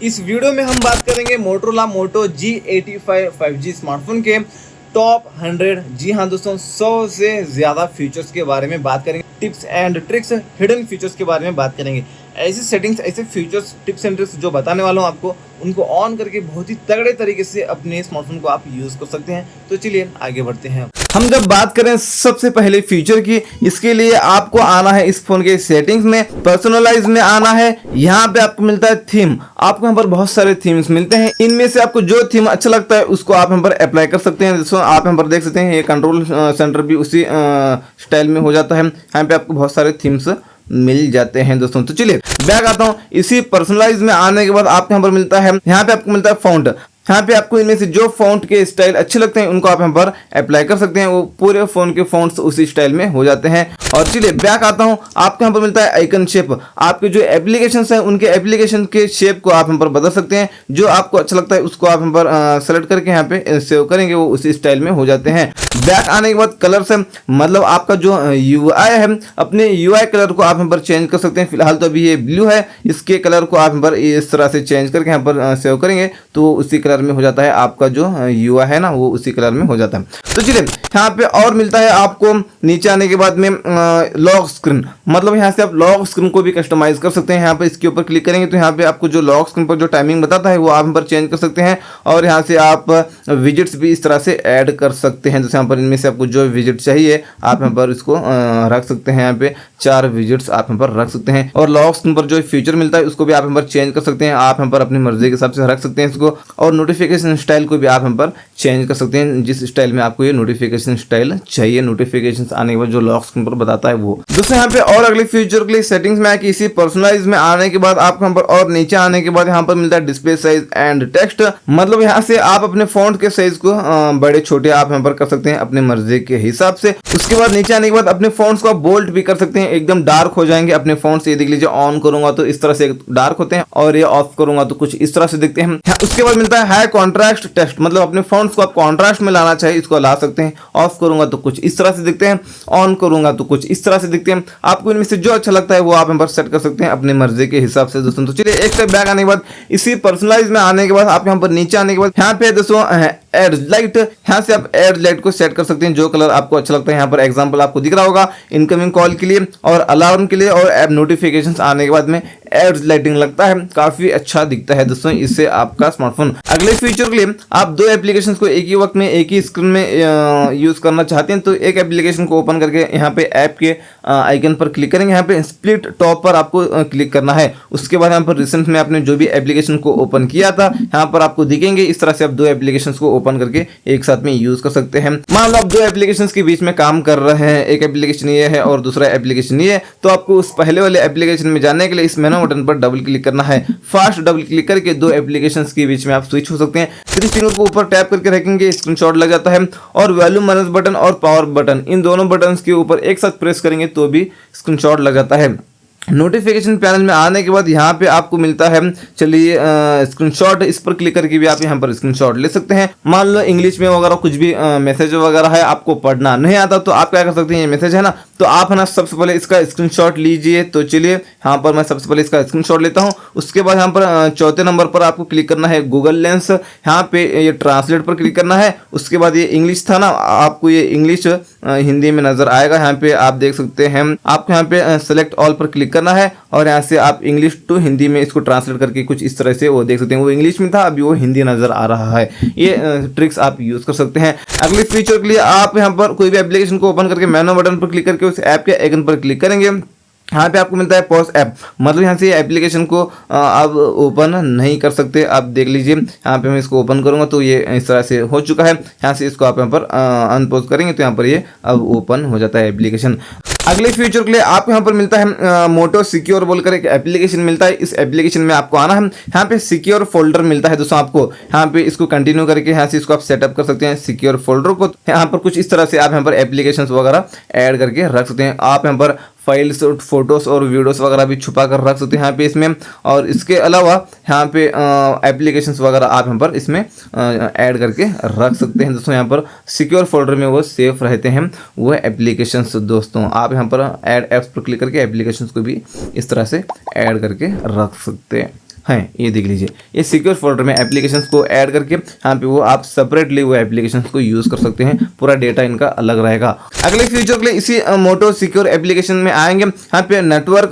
इस वीडियो में हम बात करेंगे मोटोरोला मोटो G85 5G स्मार्टफोन के टॉप 100। जी हाँ दोस्तों, 100 से ज़्यादा फीचर्स के बारे में बात करेंगे, tips and tricks, hidden features के बारे में बात करेंगे। ऐसी सेटिंग्स, ऐसे फीचर्स, टिप्स एंड ट्रिक्स जो बताने वाला हूँ आपको, उनको ऑन करके बहुत ही तगड़े तरीके से अपने स्मार्टफोन को आप यूज़ कर सकते हैं। तो चलिए आगे बढ़ते हैं। हम जब बात करें सबसे पहले फीचर की, इसके लिए आपको आना है इस फोन के सेटिंग्स में, पर्सनलाइज में आना है। यहाँ पे आपको मिलता है थीम। आपको यहाँ पर बहुत सारे थीम्स मिलते हैं, इनमें से आपको जो थीम अच्छा लगता है उसको आप यहाँ पर अप्लाई कर सकते हैं। जैसे आप यहाँ पर देख सकते हैं, ये कंट्रोल सेंटर भी उसी स्टाइल में हो जाता है। यहाँ पे आपको बहुत सारे थीम्स मिल जाते हैं दोस्तों। तो चलिए बैक आता हूँ। इसी पर्सनलाइज में आने के बाद आपको यहाँ पर मिलता है, यहाँ पे आपको मिलता है फॉन्ट। यहाँ पे आपको इनमें से जो फॉन्ट के स्टाइल अच्छे लगते हैं उनको आप यहाँ पर अप्लाई कर सकते हैं। वो पूरे फोन के फॉन्ट्स उसी स्टाइल में हो जाते हैं। और चलिए बैक आता हूँ। आपको यहाँ पर मिलता है आइकन शेप। आपके जो एप्लीकेशंस हैं उनके एप्लीकेशन के शेप को आप यहाँ पर बदल सकते हैं। जो आपको अच्छा लगता है उसको आप यहाँ पर सेलेक्ट करके यहाँ पे सेव करेंगे, वो उसी स्टाइल में हो जाते हैं। बैक आने के बाद कलर से, मतलब आपका जो UI है, अपने UI कलर को आप यहाँ पर चेंज कर सकते हैं। फिलहाल तो अभी ये ब्लू है, इसके कलर को आप यहाँ पर इस तरह से चेंज करके यहाँ पर सेव करेंगे तो उसी कलर में हो जाता है। आपका जो UI है ना, वो उसी कलर में हो जाता है। तो चलिए यहाँ पे और मिलता है आपको नीचे आने के बाद में लॉक स्क्रीन। मतलब यहाँ से आप लॉक स्क्रीन को भी कस्टमाइज कर सकते हैं। यहाँ पे इसके ऊपर क्लिक करेंगे तो यहाँ पे आपको जो लॉक स्क्रीन पर जो टाइमिंग बताता है वो आप यहाँ पर चेंज कर सकते हैं। और यहाँ से आप विजिट्स भी इस तरह से ऐड कर सकते हैं। जैसे यहाँ पर इनमें से आपको जो विजिट चाहिए आप यहाँ पर इसको रख सकते हैं। यहाँ पे 4 विजिट्स आप यहाँ पर रख सकते हैं। और लॉक स्क्रीन पर जो फीचर मिलता है उसको भी आप यहाँ पर चेंज कर सकते हैं। आप यहाँ पर अपनी मर्जी के हिसाब से रख सकते हैं इसको। और नोटिफिकेशन स्टाइल को भी आप यहाँ पर चेंज कर सकते हैं, जिस स्टाइल में आपको ये नोटिफिकेशन स्टाइल चाहिए। नोटिफिकेशंस आने के बाद जो लॉक स्क्रीन पर बताता है वो। दोस्तों यहाँ पे और अगले फीचर के लिए सेटिंग्स में आके इसी पर्सनलाइज में आने के बाद आपको यहाँ पर और नीचे आने के बाद यहाँ पर मिलता है डिस्प्ले साइज एंड टेक्स्ट। मतलब यहाँ से आप अपने फॉन्ट के साइज को बड़े छोटे आप यहाँ पर कर सकते हैं अपने मर्जी के हिसाब से। उसके बाद नीचे आने के बाद अपने फॉन्ट्स को आप बोल्ड भी कर सकते हैं, एकदम डार्क हो जाएंगे अपने फॉन्ट्स। ये देख लीजिए, ऑन करूंगा तो इस तरह से डार्क होते हैं और ये ऑफ करूंगा तो कुछ इस तरह से दिखते हैं। उसके बाद मिलता है हाई कॉन्ट्रास्ट टेक्स्ट। मतलब अपने फॉन्ट्स को आप कॉन्ट्रास्ट में लाना चाहिए, इसको ला सकते हैं। ऑफ करूंगा तो कुछ इस तरह से दिखते हैं, ऑन करूंगा तो कुछ इस तरह से दिखते हैं। आपको इनमें से जो अच्छा लगता है वो आप यहाँ पर सेट कर सकते हैं अपने मर्जी के हिसाब से दोस्तों। तो चलिए एक स्टेप बैक आने के बाद इसी पर्सनलाइज में आने के बाद आप यहाँ पर नीचे आने के बाद यहाँ पे दोस्तों एड लाइट, यहाँ से आप एड लाइट को सेट कर सकते हैं जो कलर आपको अच्छा लगता है। यहाँ पर एग्जांपल आपको दिख रहा होगा इनकमिंग कॉल के लिए और अलार्म के लिए और ऐप नोटिफिकेशंस आने के बाद में एड लाइटिंग लगता है, काफी अच्छा दिखता है दोस्तों इससे आपका स्मार्टफोन। अगले फीचर के लिए आप 2 एप्लीकेशंस को एक ही वक्त में एक ही स्क्रीन में यूज करना चाहते हैं तो एक एप्लीकेशन को ओपन करके यहाँ पे ऐप के आइकन पर क्लिक करेंगे। यहाँ पे स्प्लिट टॉप पर आपको क्लिक करना है। उसके बाद यहाँ पर रिसेंट में आपने जो भी एप्लीकेशन को ओपन किया था यहाँ पर आपको दिखेंगे। इस तरह से आप 2 एप्लीकेशन को ओपन करके एक साथ में यूज कर सकते हैं। मान लो आप 2 एप्लीकेशन के बीच में काम कर रहे हैं, एक एप्लीकेशन ये है और दूसरा एप्लीकेशन ये है, तो आपको उस पहले वाले एप्लीकेशन में जाने के लिए इस मेनू बटन पर डबल क्लिक करना है। फास्ट डबल क्लिक करके 2 एप्लीकेशंस के बीच में आप स्विच हो सकते हैं। 3 फिंगर को ऊपर टैप करके रखेंगे, स्क्रीनशॉट लग जाता है। और वॉल्यूम मैनेज बटन और पावर बटन, इन दोनों बटन्स के ऊपर एक साथ प्रेस करेंगे तो भी स्क्रीनशॉट लग जाता है। नोटिफिकेशन पैनल में आने के बाद यहाँ पे आपको मिलता है, चलिए स्क्रीनशॉट, इस पर क्लिक करके भी आप यहाँ पर स्क्रीनशॉट ले सकते हैं। मान लो इंग्लिश में वगैरह कुछ भी मैसेज वगैरह है, आपको पढ़ना नहीं आता तो आप क्या कर सकते हैं, ये मैसेज है ना, तो आप है ना सबसे पहले इसका स्क्रीनशॉट लीजिए। तो चलिए यहाँ पर मैं सबसे पहले इसका स्क्रीनशॉट लेता हूँ। उसके बाद यहाँ पर चौथे नंबर पर आपको क्लिक करना है गूगल लेंस। यहाँ पे ये ट्रांसलेट पर क्लिक करना है। उसके बाद ये इंग्लिश था ना, आपको ये इंग्लिश हिंदी में नजर आएगा। यहाँ पे आप देख सकते हैं, आपको यहाँ पे सेलेक्ट ऑल पर क्लिक करना है और यहाँ से आप इंग्लिश टू हिंदी में इसको ट्रांसलेट करके कुछ इस तरह से वो देख सकते हैं। वो इंग्लिश में था, अभी वो हिंदी नजर आ रहा है। ये ट्रिक्स आप यूज कर सकते हैं। अगले फीचर के लिए आप यहाँ पर कोई भी एप्लीकेशन को ओपन करके मेनू बटन पर क्लिक करके उस ऐप के आइकन पर क्लिक करेंगे। यहाँ पे आपको मिलता है पॉज ऐप। मतलब यहाँ से एप्लीकेशन को आप ओपन नहीं कर सकते। आप देख लीजिए, यहाँ पे मैं इसको ओपन करूँगा तो ये इस तरह से हो चुका है। यहाँ से इसको आप यहाँ पर अनपॉज करेंगे तो यहाँ पर ये अब ओपन हो जाता है एप्लीकेशन। अगले फीचर के लिए आपको यहाँ पर मिलता है मोटो सिक्योर बोलकर एक एप्लीकेशन मिलता है। इस एप्लीकेशन में आपको आना है, यहाँ पे सिक्योर फोल्डर मिलता है दोस्तों आपको। यहाँ पे इसको कंटिन्यू करके यहाँ से इसको आप सेटअप कर सकते हैं सिक्योर फोल्डर को। यहाँ पर कुछ इस तरह से आप यहाँ पर एप्लीकेशंस वगैरह ऐड करके रख सकते हैं। आप यहाँ पर फाइल्स और फोटोस और वीडियोस वगैरह भी छुपा कर रख सकते हैं यहाँ पे इसमें। और इसके अलावा यहाँ पे एप्लीकेशंस वगैरह आप यहाँ पर इसमें ऐड करके रख सकते हैं दोस्तों। यहाँ पर सिक्योर फोल्डर में वो सेफ रहते हैं वो एप्लीकेशंस दोस्तों। आप यहाँ पर ऐड एप्स पर क्लिक करके एप्लीकेशंस को भी इस तरह से ऐड करके रख सकते हैं। हैं, ये देख लीजिए, ये सिक्योर फोल्डर में एप्लीकेशंस को ऐड करके यहाँ पे वो आप सेपरेटली वो एप्लीकेशंस को यूज कर सकते हैं, पूरा डेटा इनका अलग रहेगा। अगले फ्यूचर के लिए इसी मोटो सिक्योर एप्लीकेशन में आएंगे, यहाँ पे नेटवर्क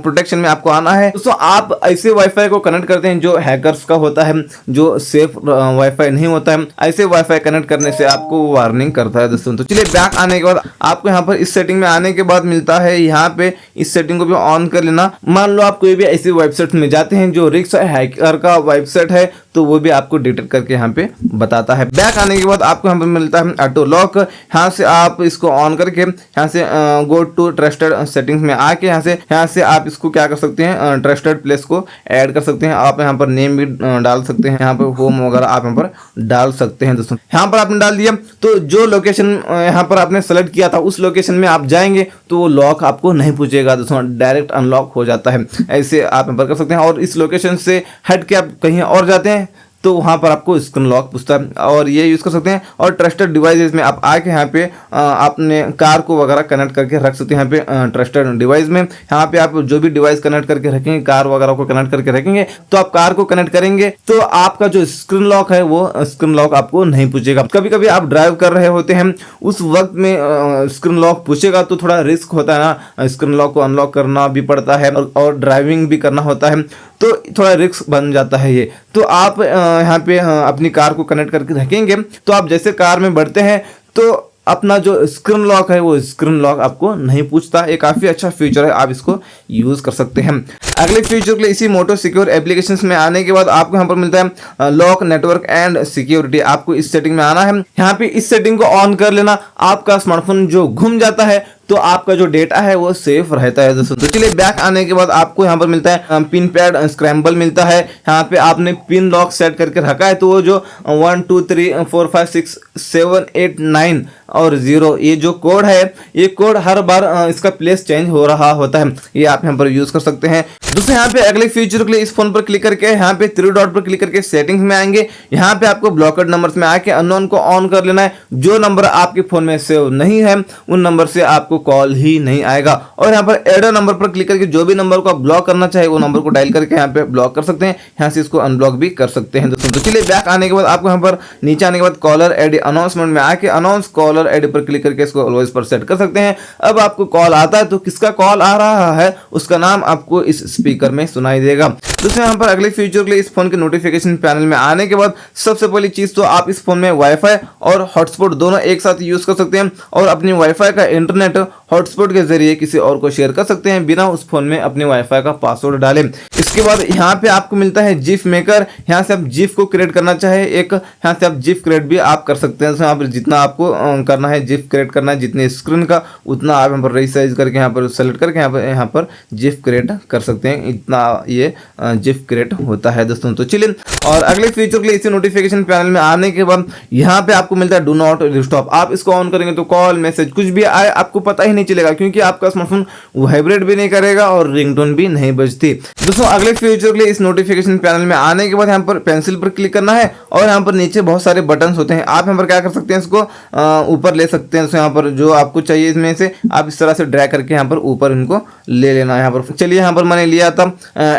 प्रोटेक्शन में आपको आना है। दोस्तों आप ऐसे वाईफाई को कनेक्ट करते हैं जो हैकर्स का होता है, जो सेफ वाईफाई नहीं होता है, ऐसे वाईफाई कनेक्ट करने से आपको वार्निंग करता है दोस्तों। तो चलिए बैक आने के बाद आपको यहाँ पर इस सेटिंग में आने के बाद मिलता है, यहाँ पे इस सेटिंग को भी ऑन कर लेना। मान लो आप कोई भी ऐसी वेबसाइट में जाते हैं जो रिस्क हैकर का वेबसाइट है, तो वो भी आपको डिटेक्ट करके यहाँ पे बताता है। बैक आने के बाद आपको यहाँ पे मिलता है ऑटो लॉक, यहाँ से आप इसको ऑन करके यहाँ से गो टू ट्रस्टेड सेटिंग्स में आके यहाँ से आप इसको क्या कर सकते हैं, ट्रस्टेड प्लेस को ऐड कर सकते हैं। आप यहाँ पर नेम भी डाल सकते हैं, यहाँ पर होम वगैरह आप यहाँ पर डाल सकते हैं दोस्तों। यहाँ पर आपने डाल दिया तो जो लोकेशन यहाँ पर आपने सेलेक्ट किया था उस लोकेशन में आप जाएंगे तो वो लॉक आपको नहीं पूछेगा दोस्तों, डायरेक्ट अनलॉक हो जाता है। ऐसे आप यहाँ पर कर सकते हैं। और इस लोकेशन से हट के आप कहीं और जाते हैं तो वहाँ पर आपको स्क्रीन लॉक पूछता है, और ये यूज़ कर सकते हैं। और ट्रस्टेड डिवाइसेस में आप आके यहाँ पे आपने कार को वगैरह कनेक्ट करके रख सकते हैं। यहाँ पे ट्रस्टेड डिवाइस में यहाँ पे आप जो भी डिवाइस कनेक्ट करके रखेंगे, कार वगैरह को कनेक्ट करके रखेंगे, तो आप कार को कनेक्ट करेंगे तो आपका जो स्क्रीन लॉक है वो स्क्रीन लॉक आपको नहीं पूछेगा। कभी कभी आप ड्राइव कर रहे होते हैं, उस वक्त में स्क्रीन लॉक पूछेगा तो थोड़ा रिस्क होता है ना, स्क्रीन लॉक को अनलॉक करना भी पड़ता है और ड्राइविंग भी करना होता है, तो थोड़ा रिस्क बन जाता है ये। तो आप यहाँ पे अपनी कार को कनेक्ट करके रखेंगे तो आप जैसे कार में बढ़ते हैं तो अपना जो स्क्रीन लॉक है वो स्क्रीन लॉक आपको नहीं पूछता। ये काफ़ी अच्छा फीचर है, आप इसको यूज़ कर सकते हैं। अगले फीचर के लिए इसी मोटो सिक्योर एप्लीकेशंस में आने के बाद आपको यहाँ पर मिलता है लॉक नेटवर्क एंड सिक्योरिटी। आपको इस सेटिंग में आना है, यहाँ पे इस सेटिंग को ऑन कर लेना। आपका स्मार्टफोन जो घूम जाता है तो आपका जो डेटा है वो सेफ रहता है दोस्तों। तो चलिए बैक आने के बाद आपको यहाँ पर मिलता है पिन पैड स्क्रैम्बल मिलता है। यहाँ पे आपने पिन लॉक सेट करके रखा है तो वो जो 1 2 3 4 5 6 7 8 9 और 0 ये जो कोड है, ये कोड हर बार इसका प्लेस चेंज हो रहा होता है, ये आप यहाँ पर यूज कर सकते हैं। दोस्तों यहाँ पे अगले फीचर के लिए इस फोन पर क्लिक करके यहाँ पे 3 डॉट पर क्लिक करके सेटिंग्स में आएंगे। यहाँ पे आपको ब्लॉकेड नंबर्स में आके अननोन को ऑन कर लेना है। जो नंबर आपके फोन में सेव नहीं है उन नंबर से आपको कॉल ही नहीं आएगा। और यहाँ पर एड नंबर पर क्लिक करके जो भी नंबर को आप ब्लॉक करना चाहे वो नंबर को डायल करके यहाँ पे ब्लॉक कर सकते हैं, यहाँ से इसको अनब्लॉक भी कर सकते हैं दोस्तों। तो चलिए बैक आने के बाद आपको यहाँ पर नीचे आने के बाद कॉलर आईडी अनाउंसमेंट में आके अनाउंस कॉलर आईडी पर क्लिक करके इसको ऑलवेज पर सेट कर सकते हैं। अब आपको कॉल आता है तो किसका कॉल आ रहा है उसका नाम आपको इस स्पीकर में सुनाई देगा। दोस्तों यहाँ पर अगले फीचर के लिए इस फोन के नोटिफिकेशन पैनल में आने के बाद सबसे पहली चीज तो आप इस फोन में वाईफाई और हॉटस्पॉट दोनों एक साथ यूज कर सकते हैं और अपनी वाईफाई का इंटरनेट हॉटस्पॉट के जरिए किसी और को शेयर कर सकते हैं बिना उस फोन में अपने वाईफाई का पासवर्ड डालें। इसके बाद यहाँ पे आपको मिलता है जिफ मेकर। यहाँ से आप जिफ को क्रिएट करना चाहे एक, यहाँ से आप जिफ क्रिएट भी आप कर सकते हैं। यहाँ पर जितना आपको करना है जिफ क्रिएट करना है, जितने स्क्रीन का उतना आप यहाँ पर रीसाइज करके यहाँ पर सेलेक्ट करके यहाँ पर जिफ क्रिएट कर सकते हैं। इतना ये जिफ क्रिएट होता है दोस्तों। तो चलिए और अगले फीचर के लिए इसी नोटिफिकेशन पैनल में आने के बाद यहाँ पे आपको मिलता है डू नॉट डिस्टर्ब। आप इसको ऑन करेंगे तो कॉल मैसेज कुछ भी आए आपको पता ही नहीं चलेगा, क्योंकि आपका स्मार्टफोन वाइब्रेट भी नहीं करेगा और रिंगटोन भी नहीं बजती। दोस्तों अगले फीचर के लिए इस नोटिफिकेशन पैनल में आने के बाद यहाँ पर पेंसिल पर क्लिक करना है और यहाँ पर नीचे बहुत सारे बटन होते हैं। आप यहाँ पर क्या कर सकते हैं, इसको ऊपर ले सकते हैं। यहाँ पर जो आपको चाहिए इसमें से आप इस तरह से ड्रैग करके यहाँ पर ऊपर इनको ले लेना है। यहाँ पर चलिए यहाँ पर मैंने लिया था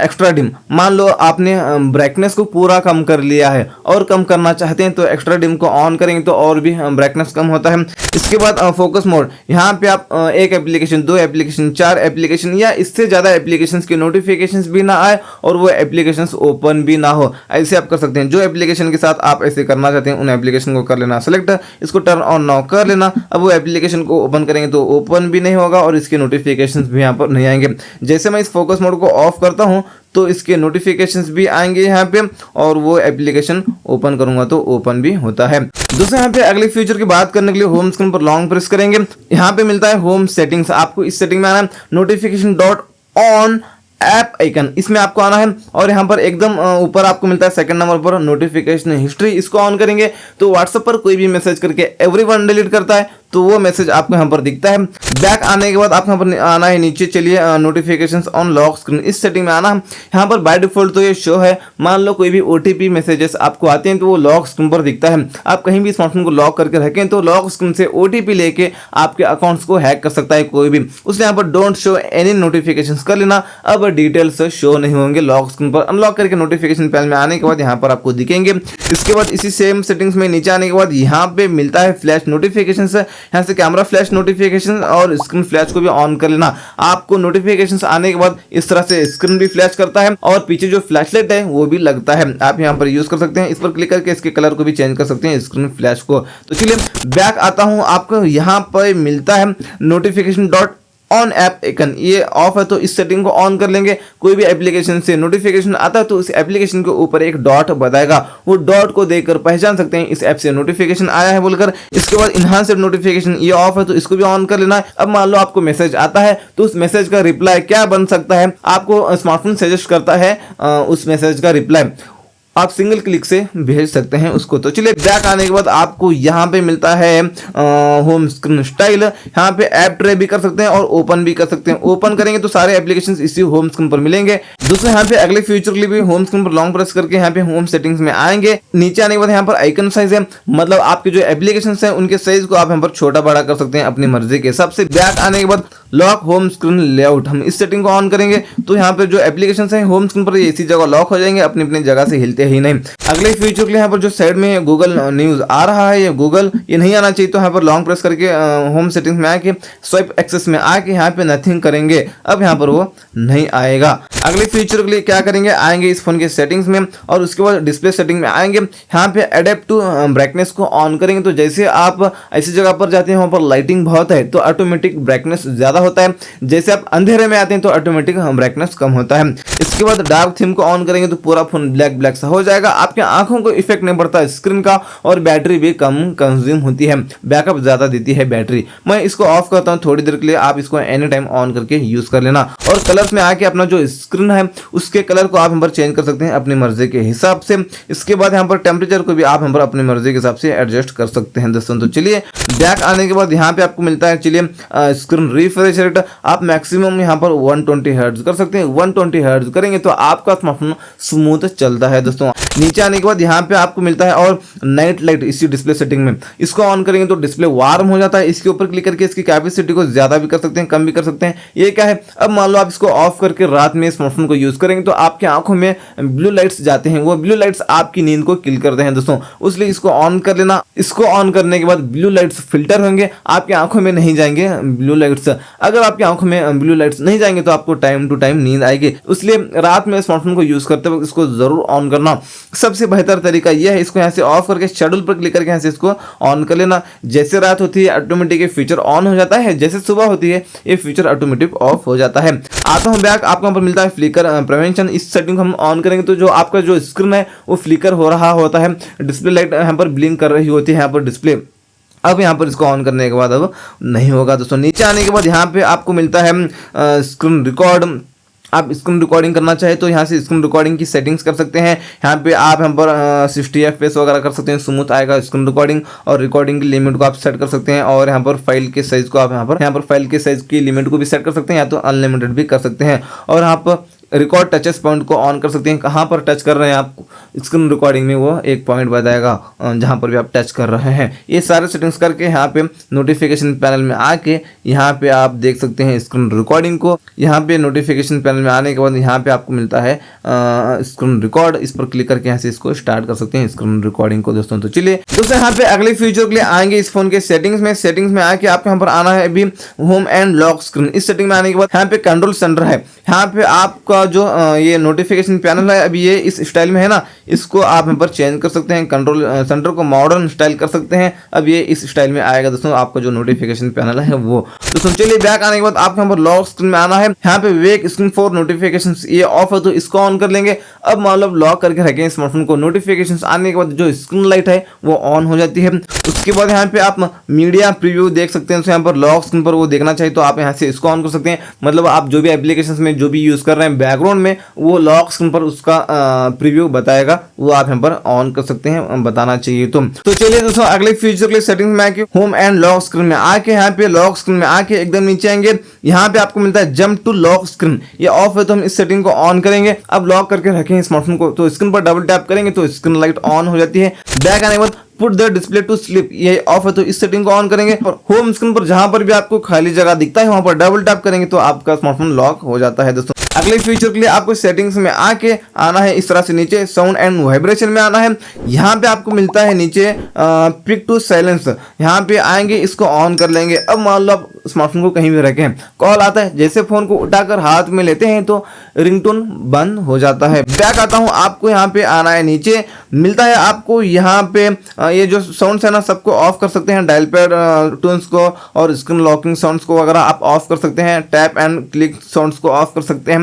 एक्स्ट्रा डिम। मान लो आपने ब्राइटनेस को पूरा कम कर लिया है और कम करना चाहते हैं तो एक्स्ट्रा डिम को ऑन करेंगे तो और भी ब्राइटनेस कम होता है। इसके बाद फोकस मोड, यहाँ पे आप एक एप्लीकेशन, 2 एप्लीकेशन, 4 एप्लीकेशन या इससे ज़्यादा एप्लीकेशंस के नोटिफिकेशंस भी ना आए और वो एप्लीकेशंस ओपन भी ना हो, ऐसे आप कर सकते हैं। जो एप्लीकेशन के साथ आप ऐसे करना चाहते हैं उन एप्लीकेशन को कर लेना सेलेक्ट, इसको टर्न ऑन नाउ कर लेना। अब वो एप्लीकेशन को ओपन करेंगे तो ओपन भी नहीं होगा और इसके नोटिफिकेशंस भी यहाँ पर नहीं आएंगे। जैसे मैं इस फोकस मोड को ऑफ करता हूँ तो इसके नोटिफिकेशंस भी आएंगे यहाँ पे और वो एप्लीकेशन ओपन करूंगा तो ओपन भी होता है। दोस्तों यहाँ पे अगले फीचर की बात करने के लिए होम स्क्रीन पर लॉन्ग प्रेस करेंगे। यहाँ पे मिलता है होम सेटिंग्स। आपको इस सेटिंग में आना है, notification dot on app icon, इसमें आपको आना है और यहाँ पर एकदम ऊपर आपको मिलता है सेकंड नंबर पर नोटिफिकेशन हिस्ट्री। इसको ऑन करेंगे तो व्हाट्सएप पर कोई भी मैसेज करके एवरीवन डिलीट करता है तो वो मैसेज आपको यहाँ पर दिखता है। बैक आने के बाद आपको यहाँ पर आना है नीचे, चलिए नोटिफिकेशंस ऑन लॉक स्क्रीन, इस सेटिंग में आना। यहाँ पर बाय डिफॉल्ट तो ये शो है, मान लो कोई भी ओटीपी मैसेजेस आपको आते हैं तो वो लॉक स्क्रीन पर दिखता है। आप कहीं भी स्मार्टफोन को लॉक करके रखें तो लॉक स्क्रीन से ओटीपी लेके आपके अकाउंट्स को हैक कर सकता है कोई भी। उसने यहाँ पर डोंट शो एनी नोटिफिकेशंस कर लेना, अब डिटेल्स शो नहीं होंगे लॉक स्क्रीन पर। अनलॉक करके नोटिफिकेशन पैनल में आने के बाद यहाँ पर आपको दिखेंगे। इसके बाद इसी सेम सेटिंग्स में नीचे आने के बाद यहाँ पे मिलता है फ्लैश नोटिफिकेशन। यहाँ से कैमरा फ्लैश नोटिफिकेशन और स्क्रीन फ्लैश को भी ऑन कर लेना। आपको नोटिफिकेशंस आने के बाद इस तरह से स्क्रीन भी फ्लैश करता है और पीछे जो फ्लैशलाइट है वो भी लगता है। आप यहाँ पर यूज कर सकते हैं, इस पर क्लिक करके इसके कलर को भी चेंज कर सकते हैं स्क्रीन फ्लैश को। तो चलिए बैक आता हूँ, आपको यहाँ पर मिलता है notification dot on app icon, ये ऑफ है तो इस सेटिंग को ऑन कर लेंगे। कोई भी एप्लीकेशन से नोटिफिकेशन आता है तो उस एप्लीकेशन के ऊपर एक डॉट बताएगा, वो डॉट को देखकर पहचान सकते हैं इस ऐप से नोटिफिकेशन आया है बोलकर। इसके बाद इनहांस्ड नोटिफिकेशन, ये ऑफ है तो इसको भी ऑन कर लेना है। अब मान लो आपको मैसेज आता है तो उस मैसेज का रिप्लाई क्या बन सकता है, आपको स्मार्टफोन सजेस्ट करता है उस मैसेज का रिप्लाई आप सिंगल क्लिक से भेज सकते हैं उसको। तो चलिए बैक आने के बाद आपको यहाँ पे मिलता है होम स्क्रीन स्टाइल। यहाँ पे ऐप ट्रे भी कर सकते हैं और ओपन भी कर सकते हैं। ओपन करेंगे तो सारे एप्लीकेशंस इसी होम स्क्रीन पर मिलेंगे। दूसरे यहाँ पे अगले फ्यूचर के लिए भी होम स्क्रीन पर लॉन्ग प्रेस करके यहाँ पे होम सेटिंग्स में आएंगे। नीचे आने के बाद यहाँ पर आइकन साइज है, मतलब आपके जो एप्लीकेशन है उनके साइज को आप यहाँ पर छोटा बड़ा कर सकते हैं अपनी मर्जी के हिसाब से। बैक आने के बाद लॉक होम स्क्रीन लेआउट, हम इस सेटिंग को ऑन करेंगे तो यहाँ पे जो एप्लीकेशन है होम स्क्रीन पर इसी जगह लॉक हो जाएंगे, अपनी अपनी जगह से हिलते ही नहीं। अगले फीचर के लिए यहाँ पर जो साइड में गूगल न्यूज आ रहा है, ये गूगल ये नहीं आना चाहिए, तो यहाँ पर लॉन्ग प्रेस करके होम सेटिंग्स में आके स्वाइप एक्सेस में आके यहाँ पे नथिंग करेंगे, अब यहाँ पर वो नहीं आएगा। अगले फीचर के लिए क्या करेंगे, आएंगे इस फोन के सेटिंग्स में और उसके बाद डिस्प्ले सेटिंग में आएंगे। यहाँ पे अडेप्ट टू ब्राइटनेस को ऑन करेंगे तो जैसे आप ऐसी जगह पर जाते हैं वहाँ पर लाइटिंग बहुत है तो ऑटोमेटिक ब्राइटनेस ज्यादा होता है, जैसे आप अंधेरे में आते हैं तो ऑटोमेटिक ब्राइटनेस कम होता है। इसके बाद डार्क थीम को ऑन करेंगे तो पूरा फोन ब्लैक ब्लैक सा हो जाएगा, आपके आंखों को इफेक्ट नहीं पड़ता स्क्रीन का और बैटरी भी कम कंज्यूम होती है, बैकअप ज्यादा देती है बैटरी। मैं इसको ऑफ करता हूँ थोड़ी देर के लिए, आप इसको एनी टाइम ऑन करके यूज कर लेना। और कलर्स में आके अपना जो स्क्रीन है उसके कलर को आप यहाँ पर चेंज कर सकते हैं अपनी मर्जी के हिसाब से। इसके बाद यहाँ पर टेम्परेचर को भी आप यहाँ पर अपनी मर्जी के हिसाब से एडजस्ट कर सकते हैं दोस्तों। तो चलिए बैक आने के बाद यहाँ पे आपको मिलता है चलिए स्क्रीन रिफ्रेश रेट, आप मैक्सिमम यहाँ पर 120 हर्ट्ज कर सकते हैं। 120 हर्ट्ज करेंगे तो आपका स्मार्टफोन स्मूथ चलता है दोस्तों। नीचे आने के बाद यहाँ पे आपको मिलता है और नाइट लाइट इसी डिस्प्ले सेटिंग में, इसको ऑन करेंगे तो डिस्प्ले वार्म हो जाता है। इसके ऊपर क्लिक करके इसकी कैपेसिटी को ज्यादा भी कर सकते हैं कम भी कर सकते हैं। ये क्या है, अब मान लो आप इसको ऑफ करके रात में स्मार्टफोन को यूज करेंगे तो आपकी आंखों में ब्लू लाइट्स जाते हैं, वो ब्लू लाइट्स आपकी नींद को किल करते हैं दोस्तों, इसलिए इसको ऑन कर लेना। इसको ऑन करने के बाद ब्लू लाइट्स फिल्टर होंगे, आपकी आंखों में नहीं जाएंगे ब्लू लाइट्स। अगर आपकी आंखों में ब्लू लाइट्स नहीं जाएंगे तो आपको टाइम टू टाइम नींद आएगी, इसलिए रात में स्मार्टफोन को यूज करते वक्त इसको जरूर ऑन करना। सबसे बेहतर तरीका यह है, इसको यहाँ से ऑफ करके शेड्यूल पर क्लिक करके यहाँ से इसको ऑन कर लेना। जैसे रात होती है ऑटोमेटिक ये फीचर ऑन हो जाता है, जैसे सुबह होती है ये फीचर ऑटोमेटिक ऑफ हो जाता है। आता हूँ बैक, आपको यहाँ पर मिलता है फ्लिकर प्रिवेंशन, इस सेटिंग को हम ऑन करेंगे तो जो आपका जो स्क्रीन है वो फ्लिकर हो रहा होता है, डिस्प्ले लाइट यहाँ पर ब्लिंक कर रही होती है यहाँ पर डिस्प्ले। अब यहाँ पर इसको ऑन करने के बाद अब नहीं होगा दोस्तों। नीचे आने के बाद यहाँ पे आपको मिलता है स्क्रीन रिकॉर्ड, आप स्क्रीन रिकॉर्डिंग करना चाहे तो यहाँ से स्क्रीन रिकॉर्डिंग की सेटिंग्स कर सकते हैं। यहाँ पे आप यहाँ पर 60 FPS वगैरह कर सकते हैं, स्मूथ आएगा स्क्रीन रिकॉर्डिंग। और रिकॉर्डिंग की लिमिट को आप सेट कर सकते हैं और यहाँ पर फाइल के साइज को आप यहाँ पर फाइल के साइज की लिमिट को भी सेट कर सकते हैं, या तो अनलिमिटेड भी कर सकते हैं। और यहाँ पर रिकॉर्ड टचेस पॉइंट को ऑन कर सकते हैं, कहाँ पर टच कर रहे हैं आप स्क्रीन रिकॉर्डिंग में वो एक पॉइंट बताएगा जहाँ पर भी आप टच कर रहे हैं। ये सारे सेटिंग्स करके यहाँ पे नोटिफिकेशन पैनल में आके यहाँ पे आप देख सकते हैं स्क्रीन रिकॉर्डिंग को। यहाँ पे नोटिफिकेशन पैनल में आने के बाद यहाँ पे आपको मिलता है स्क्रीन रिकॉर्ड, इस पर क्लिक करके यहाँ से इसको स्टार्ट कर सकते हैं स्क्रीन रिकॉर्डिंग को दोस्तों। तो चलिए दोस्तों यहाँ पे अगले फीचर के लिए आएंगे इस फोन के सेटिंग्स में आके आपको यहाँ पर आना है अभी होम एंड लॉक स्क्रीन। इस सेटिंग में आने के बाद यहाँ पे कंट्रोल सेंटर है, यहाँ पे आपका जो ये नोटिफिकेशन पैनल है अभी ये इस स्टाइल में है ना, इसको आप यहाँ पर चेंज कर सकते हैं, कंट्रोल सेंटर को मॉडर्न स्टाइल कर सकते हैं। अब ये इस स्टाइल में आएगा दोस्तों आपका जो नोटिफिकेशन पैनल है वो। दोस्तों चलिए बैक आने के बाद आपको यहाँ पर लॉक स्क्रीन में आना है, यहाँ पे वेक स्क्रीन फॉर नोटिफिकेशन ये ऑफ है तो इसको ऑन कर लेंगे। अब मान लो लॉक करके रखें स्मार्टफोन को, नोटिफिकेशन आने के बाद जो स्क्रीन लाइट है वो ऑन हो जाती है। उसके बाद यहाँ पे आप मीडिया प्रीव्यू देख सकते हैं, यहाँ पर लॉक स्क्रीन पर वो देखना चाहिए तो आप यहाँ से इसको ऑन कर सकते हैं। मतलब आप जो भी एप्लीकेशन में जो भी यूज कर रहे हैं बैकग्राउंड में वो लॉक स्क्रीन पर उसका प्रीव्यू बताएगा, वो आप यहाँ पर ऑन कर सकते हैं, बताना चाहिए तो चलिए दोस्तों अगले फीचर के लिए सेटिंग्स में आके होम एंड लॉक स्क्रीन में आके यहाँ पे लॉक स्क्रीन में आके एकदम नीचे आएंगे, यहाँ पे आपको मिलता है जंप टू लॉक स्क्रीन, ये ऑफ है तो हम इस सेटिंग को ऑन करेंगे। अब लॉक करके रखें स्मार्टफोन को तो स्क्रीन पर डबल टैप करेंगे तो स्क्रीन लाइट ऑन हो जाती है। बैक आने के बाद put the display to sleep, ये ऑफ है तो इस सेटिंग को ऑन करेंगे और होम स्क्रीन पर जहां पर भी आपको खाली जगह दिखता है वहां पर डबल टैप करेंगे तो आपका स्मार्टफोन लॉक हो जाता है। दोस्तों अगले फीचर के लिए आपको सेटिंग्स में आके आना है, इस तरह से नीचे साउंड एंड वाइब्रेशन में आना है। यहाँ पे आपको मिलता है नीचे पिक टू साइलेंस, यहाँ पे आएंगे, इसको ऑन कर लेंगे। अब मान लो आप स्मार्टफोन को कहीं भी रखें, कॉल आता है, जैसे फोन को उठाकर हाथ में लेते हैं तो रिंगटोन बंद हो जाता है। बैक आता हूँ, आपको यहाँ पे आना है, नीचे मिलता है आपको यहाँ पे ये जो साउंड्स है ना सबको ऑफ कर सकते हैं, डायल पैड टून्स को और स्क्रीन लॉकिंग साउंड्स को वगैरह आप ऑफ कर सकते हैं, टैप एंड क्लिक साउंड्स को ऑफ कर सकते हैं।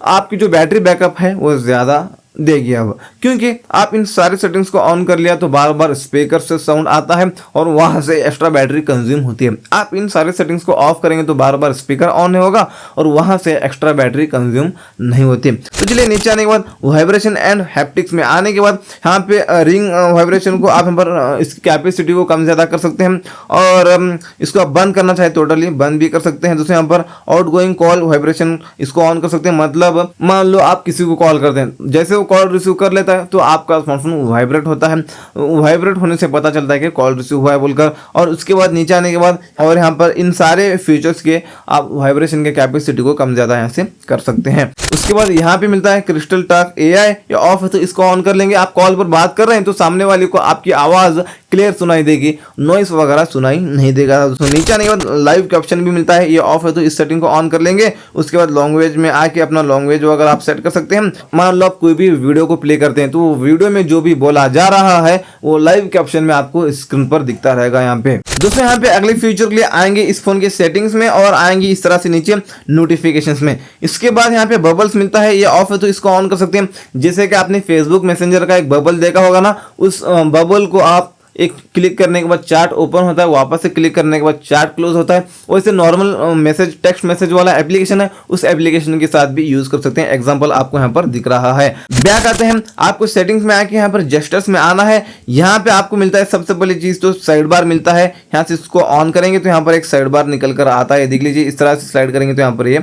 आपकी जो बैटरी बैकअप है वो ज़्यादा देगी अब, क्योंकि आप इन सारे सेटिंग्स को ऑन कर लिया तो बार बार स्पीकर से साउंड आता है और वहां से एक्स्ट्रा बैटरी कंज्यूम होती है। आप इन सारे सेटिंग्स को ऑफ करेंगे तो बार बार स्पीकर ऑन नहीं होगा और वहां से एक्स्ट्रा बैटरी कंज्यूम नहीं होती। तो चलिए नीचे आने के बाद वाइब्रेशन एंड हैप्टिक्स में आने के बाद यहाँ पे रिंग वाइब्रेशन को आप यहाँ पर इसकी कैपेसिटी को कम ज़्यादा कर सकते हैं और इसको आप बंद करना चाहे टोटली बंद भी कर सकते हैं। दोस्तों यहाँ पर आउट गोइंग कॉल वाइब्रेशन इसको ऑन कर सकते हैं, मतलब मान लो आप किसी को कॉल करते हैं, जैसे वो कॉल रिसीव कर लेता है तो आपका स्मार्टफोन वाइब्रेट होता है, वाइब्रेट होने से पता चलता है कि कॉल रिसीव हुआ है बोलकर। और उसके बाद नीचे आने के बाद और यहाँ पर इन सारे फीचर्स के आप वाइब्रेशन के कैपेसिटी को कम ज़्यादा यहाँ से कर सकते हैं। उसके बाद यहाँ पे मिलता है क्रिस्टल टॉक AI, ये ऑफ है तो इसको ऑन कर लेंगे। आप कॉल पर बात कर रहे हैं तो सामने वाले को आपकी आवाज़ क्लियर सुनाई देगी, नॉइस वगैरह सुनाई नहीं देगा। दोस्तों नीचे आने के बाद लाइव कैप्शन भी मिलता है, ये ऑफ है तो इस सेटिंग को ऑन कर लेंगे। उसके बाद लैंग्वेज में आके अपना लैंग्वेज वगैरह आप सेट कर सकते हैं। मान लो आप कोई भी वीडियो को प्ले करते हैं तो वीडियो में जो भी बोला जा रहा है वो लाइव कैप्शन में आपको स्क्रीन पर दिखता रहेगा। यहाँ पे दोस्तों यहाँ पे अगले फीचर के लिए आएंगे इस फोन के सेटिंग्स में और आएंगे इस तरह से नीचे नोटिफिकेशंस में। इसके बाद यहाँ पे बबल्स मिलता है, ये ऑफ है तो इसको ऑन कर सकते हैं। जैसे कि आपने फेसबुक मैसेंजर का एक बबल देखा होगा ना, उस बबल को आप एक क्लिक करने के बाद चैट ओपन होता है, वापस से क्लिक करने के बाद चैट क्लोज होता है। वैसे नॉर्मल मैसेज टेक्स्ट मैसेज वाला एप्लीकेशन है, उस एप्लीकेशन के साथ भी यूज कर सकते हैं। एग्जांपल आपको यहाँ पर दिख रहा है। बैक आते हैं, आपको सेटिंग्स में आके यहाँ पर जेस्चर्स में आना है। यहाँ पे आपको मिलता है सबसे पहली चीज तो साइड बार मिलता है, यहाँ से इसको ऑन करेंगे तो यहाँ पर एक साइड बार निकल कर आता है, देख लीजिए। इस तरह से स्लाइड करेंगे तो यहाँ पर ये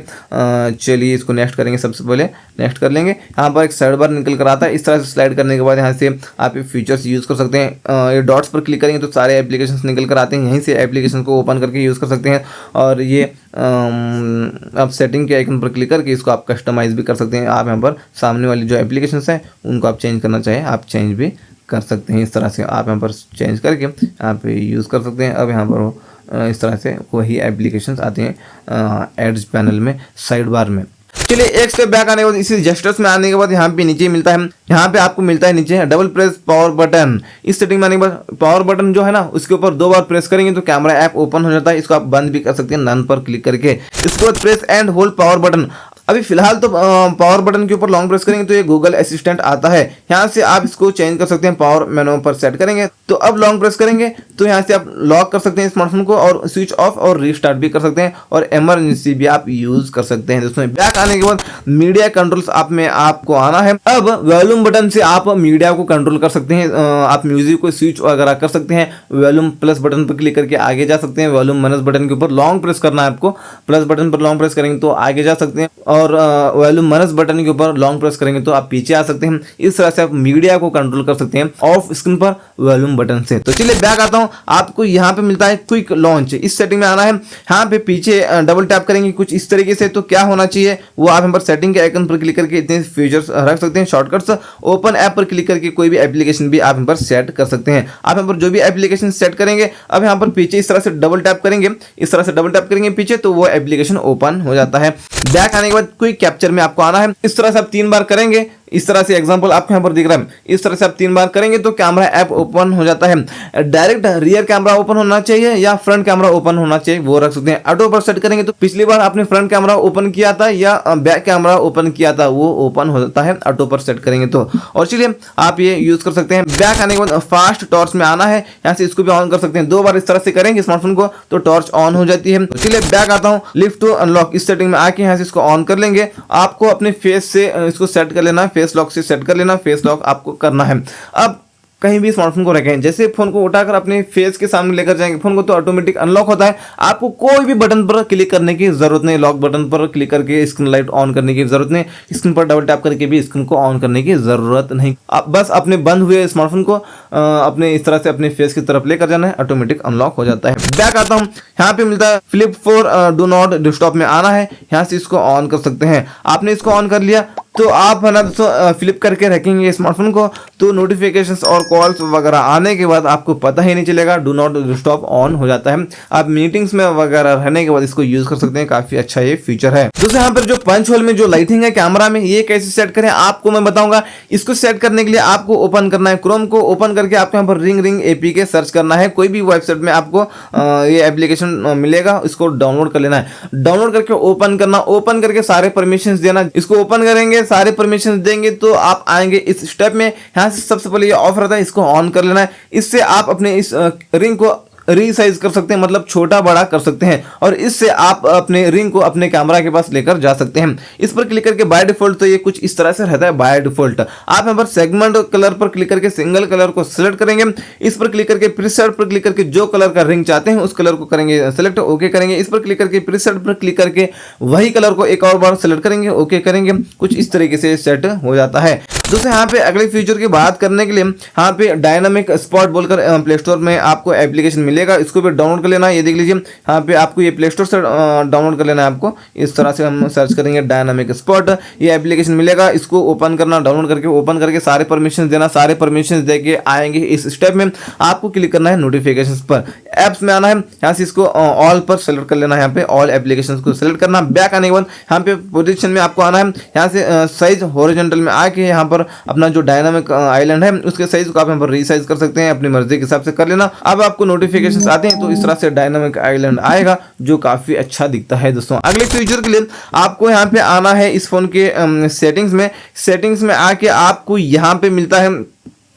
चलिए इसको नेक्स्ट करेंगे, सबसे पहले नेक्स्ट कर लेंगे। यहाँ पर एक साइड बार निकल कर आता है, इस तरह से स्लाइड करने के बाद यहाँ से आप ये फीचर्स यूज कर सकते हैं। ये डॉट्स पर क्लिक करेंगे तो सारे एप्लीकेशंस निकल कर आते हैं, यहीं से एप्लीकेशन को ओपन करके यूज़ कर सकते हैं। और ये आप सेटिंग के आइकन पर क्लिक करके इसको आप कस्टमाइज भी कर सकते हैं। आप यहाँ पर सामने वाली जो एप्लीकेशंस हैं उनको आप चेंज करना चाहें आप चेंज भी कर सकते हैं। इस तरह से आप यहाँ पर चेंज करके आप यूज़ कर सकते हैं। अब यहाँ पर इस तरह से वही एप्लीकेशंस आते हैं एड्स पैनल में साइड बार में। चलिए एक स्टेप बैक आने के बाद इसी जेस्चर्स में आने के बाद यहाँ पे नीचे मिलता है, यहाँ पे आपको मिलता है नीचे डबल प्रेस पावर बटन। इस सेटिंग में आने के बाद पावर बटन जो है ना उसके ऊपर 2 बार प्रेस करेंगे तो कैमरा ऐप ओपन हो जाता है। इसको आप बंद भी कर सकते हैं नन पर क्लिक करके। इसके बाद press and hold power button. अभी फिलहाल तो पावर बटन के ऊपर लॉन्ग प्रेस करेंगे तो ये गूगल असिस्टेंट आता है, यहाँ से आप इसको चेंज कर सकते हैं। पावर मेनू पर सेट करेंगे तो अब लॉन्ग प्रेस करेंगे तो यहाँ से आप लॉक कर सकते हैं स्मार्टफोन को और स्विच ऑफ और रीस्टार्ट भी कर सकते हैं और इमरजेंसी भी आप यूज कर सकते हैं। दोस्तों बैक आने के बाद मीडिया कंट्रोल्स आप में आपको आना है। अब वॉल्यूम बटन से आप मीडिया को कंट्रोल कर सकते हैं, आप म्यूजिक को स्विच वगैरह कर सकते हैं। वॉल्यूम प्लस बटन पर क्लिक करके आगे जा सकते हैं। वॉल्यूम माइनस बटन के ऊपर लॉन्ग प्रेस करना है आपको, प्लस बटन पर लॉन्ग प्रेस करेंगे तो आगे जा सकते हैं और वॉल्यूम माइनस बटन के ऊपर लॉन्ग प्रेस करेंगे तो आप पीछे आ सकते हैं। इस तरह से आप मीडिया को कंट्रोल कर सकते हैं ऑफ स्क्रीन पर वॉल्यूम बटन से। तो चलिए बैक आता हूं, आपको यहाँ पे मिलता है क्विक लॉन्च। इस सेटिंग में आना है, यहाँ पे पीछे डबल टैप करेंगे कुछ इस तरीके से। तो क्या होना चाहिए वो आप यहाँ पर सेटिंग के आइकन पर क्लिक करके इतने फीचर्स रख सकते हैं। शॉर्टकट्स ओपन ऐप पर क्लिक करके कोई भी एप्लीकेशन भी आप यहाँ पर सेट कर सकते हैं। आप यहाँ पर जो भी एप्लीकेशन सेट करेंगे अब यहाँ पर पीछे इस तरह से डबल टैप करेंगे, इस तरह से डबल टैप करेंगे पीछे तो वो एप्लीकेशन ओपन हो जाता है। बैक आने के बाद क्विक कैप्चर में आपको आना है। इस तरह से आप 3 बार करेंगे इस तरह से एग्जांपल आपको यहाँ पर दिख रहा है, इस तरह से आप 3 बार करेंगे तो कैमरा ऐप ओपन हो जाता है। डायरेक्ट रियर कैमरा ओपन होना चाहिए या फ्रंट कैमरा ओपन होना चाहिए, वो रख सकते हैं। ऑटो पर सेट करेंगे तो पिछली बार आपने फ्रंट कैमरा ओपन किया था या बैक कैमरा ओपन किया था, वो ओपन हो जाता है ऑटो पर सेट करेंगे तो। और चलिए आप ये यूज कर सकते हैं। बैक आने के बाद फास्ट टॉर्च में आना है, यहाँ से इसको भी ऑन कर सकते हैं। 2 बार इस तरह से करेंगे स्मार्टफोन को तो टॉर्च ऑन हो जाती है। चलिए बैक आता हूँ, लिफ्ट टू अनलॉक इस सेटिंग में आके यहाँ से इसको ऑन कर लेंगे। आपको अपने फेस से इसको सेट कर लेना, फेस लॉक से सेट कर लेना, फेस लॉक आपको करना है। अब कहीं भी स्मार्टफोन को रखें, जैसे फोन को उठाकर अपने फेस के सामने लेकर जाएंगे फोन को तो ऑटोमेटिक अनलॉक होता है। आपको कोई भी बटन पर क्लिक करने की जरूरत नहीं, लॉक बटन पर क्लिक करके स्क्रीन लाइट ऑन करने की जरूरत नहीं, स्क्रीन पर डबल टैप करके भी स्क्रीन को ऑन करने की जरूरत नहीं। आप बस अपने बंद हुए स्मार्टफोन को अपने इस तरह से अपने फेस की तरफ लेकर जाना है, ऑटोमेटिक अनलॉक हो जाता है। बैक आता हूँ, यहाँ पे मिलता है flip for do not disturb में आना है, यहाँ से इसको ऑन कर सकते हैं। आपने इसको ऑन कर लिया तो आप है ना दोस्तों फ्लिप करके रखेंगे स्मार्टफोन को तो नोटिफिकेशंस और कॉल्स वगैरह आने के बाद आपको पता ही नहीं चलेगा, डू नॉट डिस्टर्ब ऑन हो जाता है। आप मीटिंग्स में वगैरह रहने के बाद इसको यूज कर सकते हैं, काफी अच्छा ये फीचर है। दोस्तों यहाँ पर जो पंच होल में जो लाइटिंग है कैमरा में, ये कैसे सेट करें आपको मैं बताऊंगा। इसको सेट करने के लिए आपको ओपन करना है क्रोम को, ओपन करके आपको यहाँ पर रिंग एपीके सर्च करना है। कोई भी वेबसाइट में आपको ये एप्लीकेशन मिलेगा, इसको डाउनलोड कर लेना है। डाउनलोड करके ओपन करना, ओपन करके सारे परमिशन देना। इसको ओपन करेंगे, सारे परमिशन देंगे तो आप आएंगे इस स्टेप में। यहाँ से सबसे पहले ये ऑफ रहता है, इसको ऑन कर लेना है। इससे आप अपने इस रिंग को रीसाइज कर सकते हैं, मतलब छोटा बड़ा कर सकते हैं और इससे आप अपने रिंग को अपने कैमरा के पास लेकर जा सकते हैं। इस पर क्लिक करके बाय डिफॉल्ट तो ये कुछ इस तरह से रहता है बाय डिफॉल्ट। आप यहाँ पर सेगमेंट कलर पर क्लिक करके सिंगल कलर को सिलेक्ट करेंगे। इस पर क्लिक करके प्रीसेट पर क्लिक करके जो कलर का रिंग चाहते हैं उस कलर को करेंगे सिलेक्ट, ओके करेंगे। इस पर क्लिक करके प्रीसेट पर क्लिक करके वही कलर को एक और बार सिलेक्ट करेंगे, ओके करेंगे। कुछ इस तरीके से सेट हो जाता है। दोस्तों यहाँ पे अगले फीचर की बात करने के लिए यहाँ पे डायनामिक स्पॉट बोलकर प्ले स्टोर में आपको एप्लीकेशन मिलेगा, इसको भी डाउनलोड कर लेना है। ये देख लीजिए यहाँ पे आपको ये प्ले स्टोर से डाउनलोड कर लेना है। आपको इस तरह से हम सर्च करेंगे डायनामिक स्पॉट, ये एप्लीकेशन मिलेगा। इसको ओपन करना, डाउनलोड करके ओपन करके सारे परमिशन देना, सारे परमिशन देके आएंगे इस स्टेप में। आपको क्लिक करना है नोटिफिकेशन पर, एप्स में आना है, यहाँ से इसको ऑल पर सेलेक्ट कर लेना है। यहाँ पे ऑल एप्लीकेशन को सेलेक्ट करना। बैक आने के बाद यहाँ पे पोजिशन में आपको आना है, यहाँ से साइज हॉरिजॉन्टल में आके यहाँ पर अपना जो डायनामिक आइलैंड है उसके साइज को आप यहाँ पर रीसाइज कर सकते हैं, अपनी मर्जी के हिसाब से कर लेना। अब आपको नोटिफिकेशंस आते हैं तो इस तरह से डायनामिक आइलैंड आएगा जो काफी अच्छा दिखता है। दोस्तों अगले फीचर के लिए आपको यहाँ पे आना है इस फोन के सेटिंग्स में आके आपको यहाँ पे मिलता है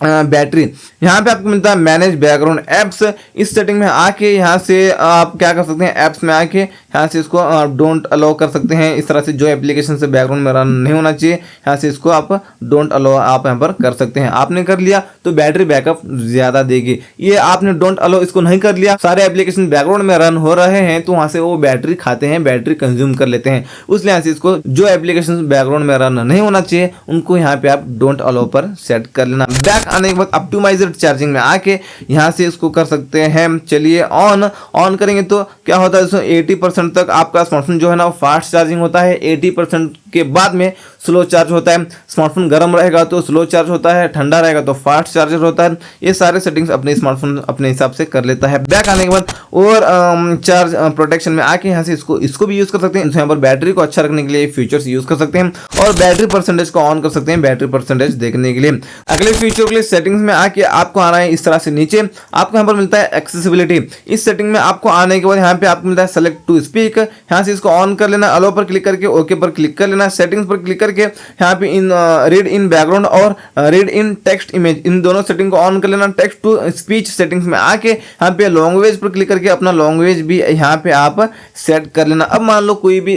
बैटरी। यहाँ पे आपको मिलता है मैनेज बैकग्राउंड एप्स। इस सेटिंग में आके यहाँ से आप क्या कर सकते हैं, एप्स में आके यहाँ से इसको डोंट अलाउ कर सकते हैं। इस तरह से जो एप्लीकेशन से बैकग्राउंड में रन नहीं होना चाहिए, यहाँ से इसको आप डोंट अलाउ आप यहाँ पर कर सकते हैं। आपने कर लिया तो बैटरी बैकअप ज्यादा देगी। ये आपने डोंट अलाउ इसको नहीं कर लिया, सारे एप्लीकेशन बैकग्राउंड में रन हो रहे हैं तो वहाँ से वो बैटरी खाते हैं, बैटरी कंज्यूम कर लेते हैं। उसलिए यहाँ से इसको जो एप्लीकेशन बैकग्राउंड में रन नहीं होना चाहिए उनको यहाँ पे आप डोंट अलाउ पर सेट कर लेना। बैक आने के बाद ऑप्टिमाइज्ड चार्जिंग में आके यहाँ से इसको कर सकते हैं। चलिए ऑन करेंगे तो क्या होता है दोस्तों, 80% तक आपका स्मार्टफोन जो है ना वो फास्ट चार्जिंग होता है। 80% के बाद में स्लो चार्ज होता है। स्मार्टफोन गर्म रहेगा तो स्लो चार्ज होता है, ठंडा रहेगा तो फास्ट चार्जर होता है। ये सारे सेटिंग्स अपने स्मार्टफोन अपने हिसाब से कर लेता है। बैक आने के बाद और चार्ज प्रोटेक्शन में आके यहाँ से इसको भी यूज कर सकते हैं। यहाँ पर बैटरी को अच्छा रखने के लिए फीचर्स यूज कर सकते हैं और बैटरी परसेंटेज को ऑन कर सकते हैं, बैटरी परसेंटेज देखने के लिए। अगले फीचर के लिए सेटिंग्स में आके आपको आना है इस तरह से नीचे, आपको यहाँ पर मिलता है एक्सेसिबिलिटी। इस सेटिंग में आपको आने के बाद यहाँ पे आपको मिलता है सेलेक्ट टू स्पीक, यहाँ से इसको ऑन कर लेना, अलो पर क्लिक करके ओके पर क्लिक कर लेना। सेटिंग्स पर क्लिक करके यहाँ पे इन रीड इन बैकग्राउंड और रीड इन टेक्स्ट इमेज, इन दोनों सेटिंग को ऑन कर लेना। टेक्स्ट टू स्पीच सेटिंग्स में आके यहाँ पे लैंग्वेज पर क्लिक करके अपना लैंग्वेज भी यहाँ पे आप सेट कर लेना। अब मान लो कोई भी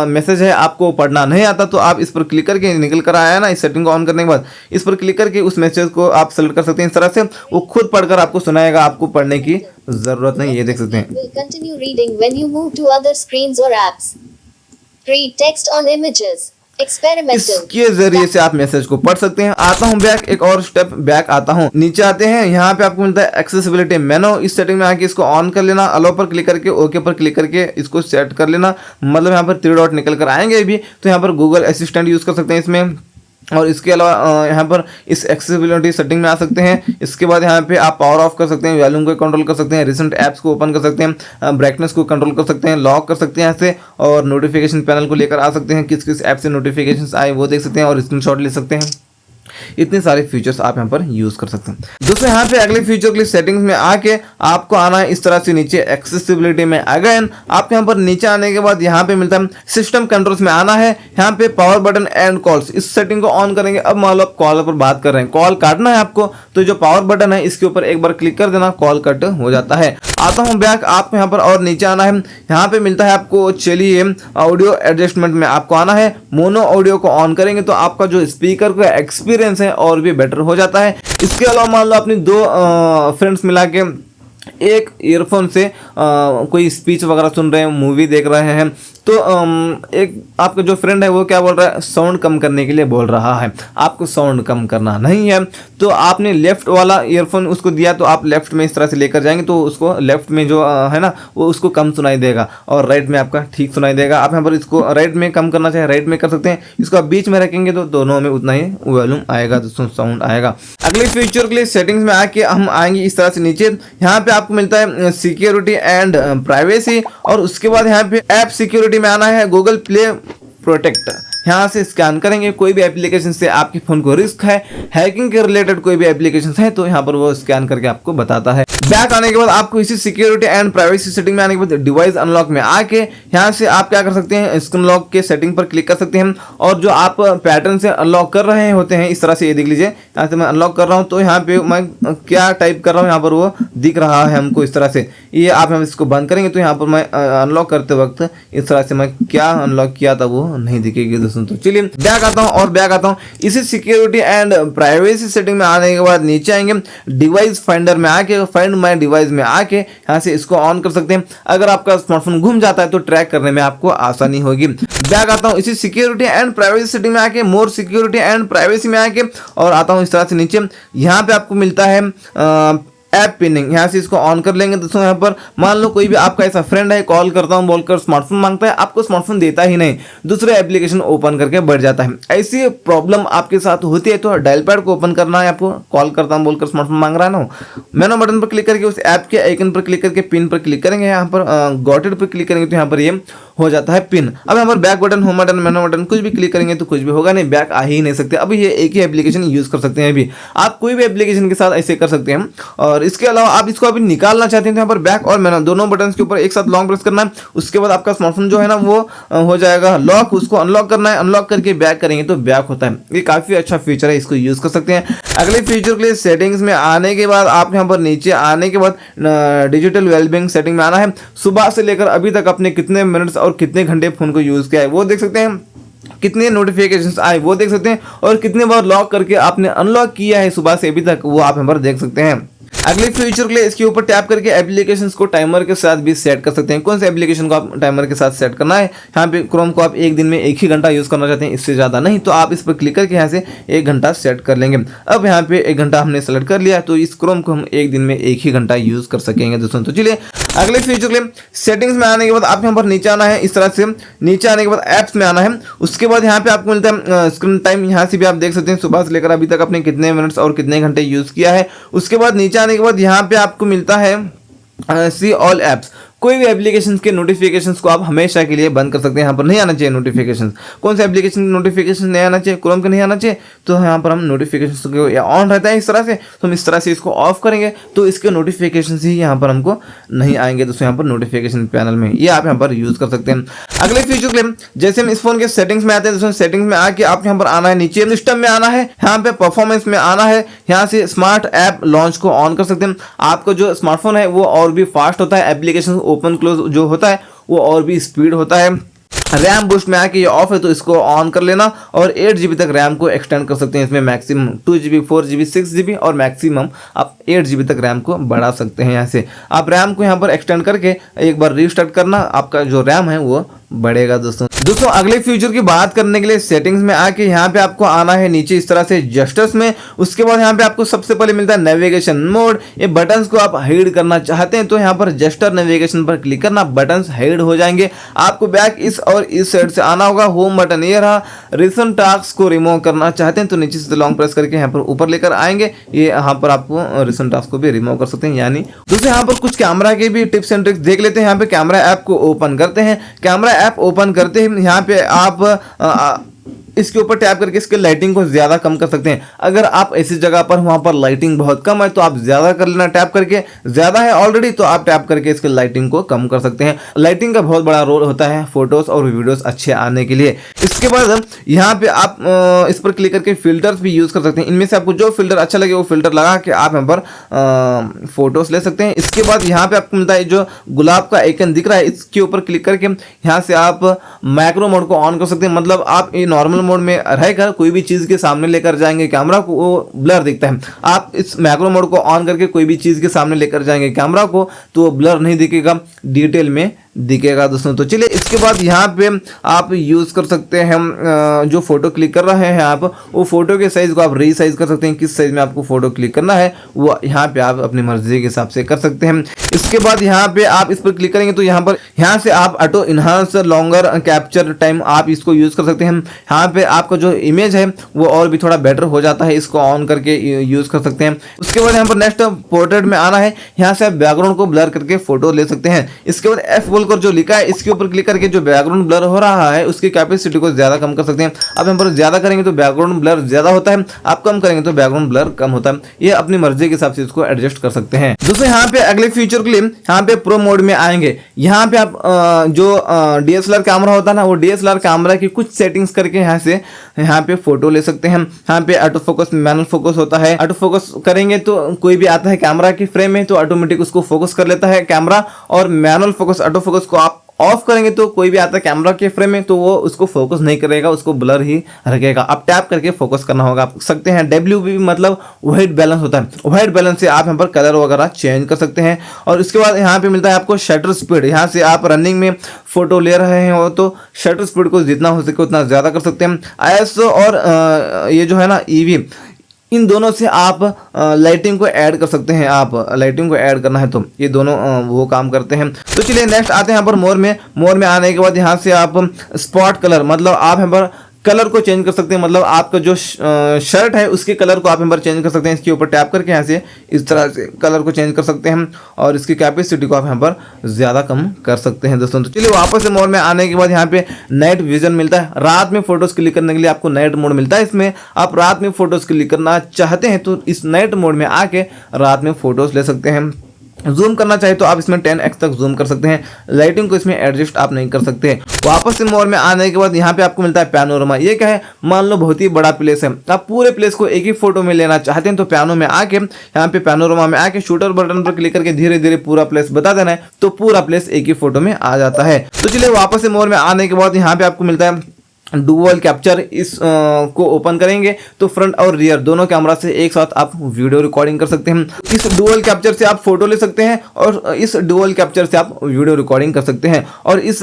मैसेज है आपको पढ़ना नहीं आता तो आप इस पर क्लिक करके निकल कर आया ना, इस सेटिंग को ऑन करने के बाद इस पर क्लिक करके उस मैसेज को आप सेलेक्ट कर सकते हैं। इस तरह से वो खुद पढ़कर आपको सुनाएगा, आपको पढ़ने की जरूरत नहीं। ये देख सकते हैं। Will continue reading when you move to other screens or apps. Read text on images. Experimental. इसके जरिए से आप मैसेज को पढ़ सकते हैं। आता हूं बैक, एक और स्टेप बैक आता हूं, नीचे आते हैं। यहाँ पे आपको मिलता है एक्सेसिबिलिटी मेनू। इस सेटिंग में आके इसको ऑन कर लेना, अलो पर क्लिक करके ओके पर क्लिक करके इसको सेट कर लेना। मतलब यहाँ पर 3 डॉट निकल कर आएंगे भी तो यहाँ पर गूगल असिस्टेंट यूज कर सकते हैं इसमें। और इसके अलावा यहाँ पर इस एक्सेसिबिलिटी सेटिंग में आ सकते हैं। इसके बाद यहाँ पे आप पावर ऑफ कर सकते हैं, वॉल्यूम को कंट्रोल कर सकते हैं, रिसेंट ऐप्स को ओपन कर सकते हैं, ब्राइटनेस को कंट्रोल कर सकते हैं, लॉक कर सकते हैं यहाँ से, और नोटिफिकेशन पैनल को लेकर आ सकते हैं, किस किस ऐप से नोटिफिकेशन आए वो देख सकते हैं और स्क्रीनशॉट ले सकते हैं। इतने सारे फीचर्स आप यहाँ पर यूज कर सकते हैं। दोस्तों यहाँ पे अगले फीचर के लिए सेटिंग्स में आके आपको आना है इस तरह से नीचे एक्सेसिबिलिटी में। अगेन आप यहाँ पर नीचे आने के बाद यहाँ पे मिलता है सिस्टम कंट्रोल्स में आना है, यहाँ पे पावर बटन एंड कॉल्स, इस सेटिंग को ऑन करेंगे। अब मान लो आप कॉल पर बात कर रहे हैं, कॉल काटना है आपको, तो जो पावर बटन है इसके ऊपर एक बार क्लिक कर देना, कॉल कट हो जाता है। आता हूँ बैक, आपको यहाँ पर और नीचे आना है, यहाँ पे मिलता है आपको, चलिए ऑडियो एडजस्टमेंट में आपको आना है। मोनो ऑडियो को ऑन करेंगे तो आपका जो स्पीकर का एक्सपीरियंस है और भी बेटर हो जाता है। इसके अलावा मान लो अपनी दो फ्रेंड्स मिला के एक ईयरफोन से कोई स्पीच वगैरह सुन रहे हैं, मूवी देख रहे हैं, तो एक आपका जो फ्रेंड है वो क्या बोल रहा है, साउंड कम करने के लिए बोल रहा है। आपको साउंड कम करना नहीं है तो आपने लेफ्ट वाला ईयरफोन उसको दिया, तो आप लेफ्ट में इस तरह से लेकर जाएंगे तो उसको लेफ्ट में जो है ना वो उसको कम सुनाई देगा, और राइट में आपका ठीक सुनाई देगा। आप यहाँ पर इसको राइट में कम करना चाहे राइट में कर सकते हैं, इसको आप बीच में रखेंगे तो दोनों में उतना ही वॉल्यूम आएगा, तो साउंड आएगा। अगले फीचर के लिए सेटिंग्स में आके हम आएंगे इस तरह से नीचे, यहाँ पे आपको मिलता है सिक्योरिटी एंड प्राइवेसी, और उसके बाद यहाँ पे ऐप सिक्योरिटी में आना है, गूगल प्ले प्रोटेक्ट। यहाँ से स्कैन करेंगे, कोई भी एप्लीकेशन से आपके फोन को रिस्क है, हैकिंग के रिलेटेड कोई भी एप्लीकेशन है तो यहाँ पर वो स्कैन करके आपको बताता है। बैक आने के बाद आपको इसी सिक्योरिटी एंड प्राइवेसी सेटिंग में आने के बाद डिवाइस अनलॉक में आके यहाँ से आप क्या कर सकते हैं, स्क्रीन लॉक के सेटिंग पर क्लिक कर सकते हैं, और जो आप पैटर्न से अनलॉक कर रहे होते हैं इस तरह से, ये देख लीजिए यहाँ से मैं अनलॉक कर रहा हूँ तो यहाँ पे मैं क्या टाइप कर रहा हूँ यहाँ पर वो दिख रहा है हमको इस तरह से। ये आप हम इसको बंद करेंगे तो यहाँ पर मैं अनलॉक करते वक्त इस तरह से मैं क्या अनलॉक किया था वो नहीं दिखेगी दोस्तों। तो चलिए बैक आता हूँ और बैक आता हूँ इसी सिक्योरिटी एंड प्राइवेसी सेटिंग में आने के बाद नीचे आएंगे, डिवाइस फाइंडर में आके फाइंड माय डिवाइस में आके यहाँ से इसको ऑन कर सकते हैं। अगर आपका स्मार्टफोन घूम जाता है तो ट्रैक करने में आपको आसानी होगी। बैक आता हूँ इसी सिक्योरिटी एंड प्राइवेसी सेटिंग में आके, मोर सिक्योरिटी एंड प्राइवेसी में आके, और आता हूँ इस तरह से नीचे, यहाँ पे आपको मिलता है ऐप पिनिंग। यहाँ से इसको ऑन कर लेंगे दोस्तों। यहाँ पर मान लो कोई भी आपका ऐसा फ्रेंड है, कॉल करता हूँ बोलकर स्मार्टफोन मांगता है, आपको स्मार्टफोन देता ही नहीं, दूसरे एप्लीकेशन ओपन करके बढ़ जाता है। ऐसी प्रॉब्लम आपके साथ होती है तो डायल पैड को ओपन करना है आपको, कॉल करता हूँ बोलकर स्मार्टफोन मांग रहा है ना, मेनू बटन पर क्लिक करके उस ऐप के आइकन पर क्लिक करके पिन पर क्लिक करेंगे, यहाँ पर गॉट इट पर क्लिक करेंगे तो यहाँ पर ये हो जाता है पिन। अब यहाँ पर बैक बटन, होम बटन, मेनू बटन कुछ भी क्लिक करेंगे तो कुछ भी होगा नहीं, बैक आ ही नहीं सकते। अभी ये एक ही एप्लीकेशन यूज कर सकते हैं, अभी आप कोई भी एप्लीकेशन के साथ ऐसे कर सकते हैं। और इसके अलावा आप इसको अभी निकालना चाहते हैं तो यहाँ पर बैक और मेनू दोनों बटन के ऊपर एक साथ लॉन्ग प्रेस करना है, उसके बाद आपका स्मार्टफोन जो है ना वो हो जाएगा लॉक, उसको अनलॉक करना है, अनलॉक करके बैक करेंगे तो बैक होता है। ये काफी अच्छा फीचर है, इसको यूज कर सकते हैं। अगले फीचर के लिए सेटिंग्स में आने के बाद आप यहाँ पर नीचे आने के बाद डिजिटल वेलबींग सेटिंग में आना है। सुबह से लेकर अभी तक आपने कितने मिनट्स और कितने घंटे फोन को यूज किया है वो देख सकते हैं, कितने नोटिफिकेशंस आए वो देख सकते हैं, और कितने बार लॉक करके आपने अनलॉक किया है सुबह से अभी तक वो आप यहाँ पर देख सकते हैं। अगले फीचर के लिए इसके ऊपर टैप करके एप्लीकेशंस को टाइमर के साथ भी सेट कर सकते हैं। कौन से एप्लीकेशन को आप टाइमर के साथ सेट करना है, यहाँ पे क्रोम को आप एक दिन में 1 ही घंटा यूज करना चाहते हैं, इससे ज्यादा नहीं, तो आप इस पर क्लिक करके यहाँ से 1 घंटा सेट कर लेंगे। अब यहाँ पे 1 घंटा हमने सेलेक्ट कर लिया तो इस क्रोम को हम एक दिन में 1 ही घंटा यूज कर सकेंगे दोस्तों। तो चलिए अगले फीचर के लिए सेटिंग्स में आने के बाद आप यहाँ पर नीचे आना है, इस तरह से नीचे आने के बाद ऐप्स में आना है। उसके बाद यहाँ पे आपको मिलता है स्क्रीन टाइम, यहाँ से भी आप देख सकते हैं सुबह से लेकर अभी तक आपने कितने मिनट्स और कितने घंटे यूज किया है। उसके बाद नीचे आने के बाद यहाँ पे आपको मिलता है सी ऑल एप्स। कोई भी एप्लीकेशन के नोटिफिकेशंस को आप हमेशा के लिए बंद कर सकते हैं, यहाँ पर नहीं आना चाहिए नोटिफिकेशंस। कौन से एप्लीकेशन नोटिफिकेशन नहीं आना चाहिए, क्रोम का नहीं आना चाहिए, तो यहाँ पर हम नोटिफिकेशंस को ऑन रहता है इस तरह से, तो हम इस तरह से इसको ऑफ करेंगे तो इसके नोटिफिकेशंस ही यहाँ पर हमको नहीं आएंगे दोस्तों, यहाँ पर नोटिफिकेशन पैनल में ये आप यहाँ पर यूज कर सकते हैं। अगले फीचर के लिए जैसे हम इस फोन के सेटिंग्स में आते हैं दोस्तों, सेटिंग्स में आके आप यहाँ पर आना है, नीचे सिस्टम में आना है, यहाँ पे परफॉर्मेंस में आना है, यहाँ से स्मार्ट ऐप लॉन्च को ऑन कर सकते हैं। आपका जो स्मार्टफोन है वो और भी फास्ट होता है, एप्लीकेशन ओपन क्लोज जो होता है वो और भी स्पीड होता है। रैम बूस्ट में आके ये ऑफ है तो इसको ऑन कर लेना, और 8 GB तक रैम को एक्सटेंड कर सकते हैं। इसमें मैक्सिमम 2 GB, 4 GB, 6 GB और मैक्सिमम आप 8 GB तक रैम को बढ़ा सकते हैं। यहाँ से आप रैम को यहाँ पर एक्सटेंड करके एक बार रीस्टार्ट करना, आपका जो रैम है वो बढ़ेगा दोस्तों अगले फीचर की बात करने के लिए सेटिंग्स में आके यहाँ पे आपको आना है नीचे इस तरह से जेस्चर्स में। उसके बाद यहाँ पे आपको सबसे पहले मिलता है नेविगेशन मोड। ये बटन्स को आप हाइड करना चाहते हैं तो यहाँ पर जेस्चर नेविगेशन पर क्लिक करना, बटन्स हाइड हो जाएंगे। आपको बैक इस और इस साइड से आना होगा। होम बटन ये रहा। रिसेंट टास्क को रिमूव करना चाहते हैं तो नीचे से लॉन्ग प्रेस करके यहाँ पर ऊपर लेकर आएंगे। ये यहाँ पर आपको रिसेंट टास्क को भी रिमूव कर सकते हैं। यानी दोस्तों यहाँ पर कुछ कैमरा के भी टिप्स एंड ट्रिक्स देख लेते हैं। यहाँ पे कैमरा ऐप को ओपन करते हैं। कैमरा ऐप ओपन करते ही यहाँ पे आप इसके ऊपर टैप करके इसके लाइटिंग को ज्यादा कम कर सकते हैं। अगर आप ऐसी जगह पर वहां पर लाइटिंग बहुत कम है तो आप ज्यादा कर लेना टैप करके। ज्यादा है ऑलरेडी तो आप टैप करके इसके लाइटिंग को कम कर सकते हैं। लाइटिंग का बहुत बड़ा रोल होता है फोटोज और वीडियोस अच्छे आने के लिए। इसके बाद यहाँ पे आप इस पर क्लिक करके फिल्टर्स भी यूज कर सकते हैं। इनमें से आपको जो फिल्टर अच्छा लगे वो फिल्टर लगा के आप यहाँ पर फोटोज ले सकते हैं। इसके बाद यहाँ पे आपको मिलता है जो गुलाब का आइकन दिख रहा है, इसके ऊपर क्लिक करके यहाँ से आप मैक्रो मोड को ऑन कर सकते हैं। मतलब आप ये नॉर्मल मोड में रहकर कोई भी चीज के सामने लेकर जाएंगे कैमरा को, वो ब्लर दिखता है। आप इस मैक्रो मोड को ऑन करके कोई भी चीज के सामने लेकर जाएंगे कैमरा को तो वो ब्लर नहीं दिखेगा, डिटेल में दिखेगा दोस्तों। तो चलिए इसके बाद यहाँ पे आप यूज कर सकते हैं जो फोटो क्लिक कर रहे हैं आप, वो फोटो के साइज को आप रीसाइज कर सकते हैं। किस साइज में आपको फोटो क्लिक करना है वो यहाँ पे आप अपनी मर्जी के हिसाब से कर सकते हैं। इसके बाद यहाँ पे आप इस पर क्लिक करेंगे तो यहाँ से आप auto enhance longer capture time आप इसको यूज कर सकते हैं। यहाँ पे आपका जो इमेज है वो और भी थोड़ा बेटर हो जाता है, इसको ऑन करके यूज कर सकते हैं। उसके बाद यहाँ पर नेक्स्ट पोर्ट्रेट में आना है। यहाँ से आप बैकग्राउंड को ब्लर करके फोटो ले सकते हैं। इसके बाद F बोलकर जो लिखा है इसके ऊपर क्लिक करके जो बैकग्राउंड ब्लर हो रहा है उसकी कैपेसिटी को ज्यादा कम कर सकते हैं। अब यहाँ पर ज्यादा करेंगे तो बैकग्राउंड ब्लर ज्यादा होता है, आप कम करेंगे तो बैकग्राउंड ब्लर कम होता है। ये अपनी मर्जी के हिसाब से इसको एडजस्ट कर सकते हैं। दोस्तों यहाँ पे अगले फीचर के लिए यहाँ पे प्रो मोड में आएंगे। यहाँ पे आप जो DSLR कैमरा होता है ना, वो DSLR कैमरा की कुछ सेटिंग्स करके यहाँ पे फोटो ले सकते हैं। यहाँ पे ऑटो फोकस, मैनुअल फोकस होता है। ऑटो फोकस करेंगे तो कोई भी आता है कैमरा की फ्रेम में तो ऑटोमेटिक उसको फोकस कर लेता है कैमरा, और मैनुअल फोकस, ऑटो फोकस को आप ऑफ करेंगे तो कोई भी आता है कैमरा के फ्रेम में तो वो उसको फोकस नहीं करेगा, उसको ब्लर ही रखेगा। आप टैप करके फोकस करना होगा। आप सकते हैं WB मतलब व्हाइट बैलेंस होता है, व्हाइट बैलेंस से आप यहाँ पर कलर वगैरह चेंज कर सकते हैं। और उसके बाद यहाँ पे मिलता है आपको शटर स्पीड। यहाँ से आप रनिंग में फोटो ले रहे हैं तो शटर स्पीड को जितना हो सके उतना ज्यादा कर सकते हैं। ISO और ये जो है ना EV, इन दोनों से आप लाइटिंग को ऐड कर सकते हैं। आप लाइटिंग को ऐड करना है तो ये दोनों वो काम करते हैं। तो चलिए नेक्स्ट आते हैं यहाँ पर मोर में आने के बाद यहाँ से आप स्पॉट कलर, मतलब आप यहाँ पर कलर को चेंज कर सकते हैं। मतलब आपका जो शर्ट है उसके कलर को आप यहाँ पर चेंज कर सकते हैं। इसके ऊपर टैप करके यहाँ से इस तरह से कलर को चेंज कर सकते हैं और इसकी कैपेसिटी को आप यहाँ पर ज़्यादा कम कर सकते हैं दोस्तों। तो चलिए वापस से मोड में आने के बाद यहाँ पे नाइट विजन मिलता है। रात में फोटोज क्लिक करने के लिए आपको नाइट मोड मिलता है। इसमें आप रात में फोटोज क्लिक करना चाहते हैं तो इस नाइट मोड में आके रात में फोटोज ले सकते हैं। जूम करना चाहे तो आप इसमें 10x तक जूम कर सकते हैं। लाइटिंग को इसमें एडजस्ट आप नहीं कर सकते। वापस से मोड में आने के बाद यहाँ पे आपको मिलता है पैनोरमा। ये क्या है, मान लो बहुत ही बड़ा प्लेस है, आप पूरे प्लेस को एक ही फोटो में लेना चाहते हैं तो पैनो में आके यहाँ पे पैनोरमा में आके शूटर बटन पर क्लिक करके धीरे धीरे पूरा प्लेस बता देना है तो पूरा प्लेस एक ही फोटो में आ जाता है। तो चलिए वापस से मोड में आने के बाद यहाँ पे आपको मिलता है डुअल कैप्चर। इस को ओपन करेंगे तो फ्रंट और रियर दोनों कैमरा से एक साथ आप वीडियो रिकॉर्डिंग कर सकते हैं। इस डुअल कैप्चर से आप फोटो ले सकते हैं और इस डुअल कैप्चर से आप वीडियो रिकॉर्डिंग कर सकते हैं। और इस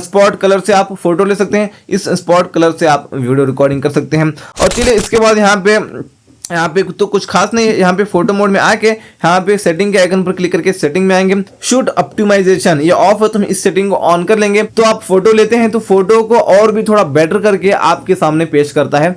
स्पॉट कलर से आप फोटो ले सकते हैं, इस स्पॉट कलर से आप वीडियो रिकॉर्डिंग कर सकते हैं। और चलिए इसके बाद यहाँ पे तो कुछ खास नहीं है। यहाँ पे फोटो मोड में आके यहाँ पे सेटिंग के आइकन पर क्लिक करके सेटिंग में आएंगे। शूट ऑप्टिमाइजेशन ये ऑफ है तो हम इस सेटिंग को ऑन कर लेंगे। तो आप फोटो लेते हैं तो फोटो को और भी थोड़ा बेटर करके आपके सामने पेश करता है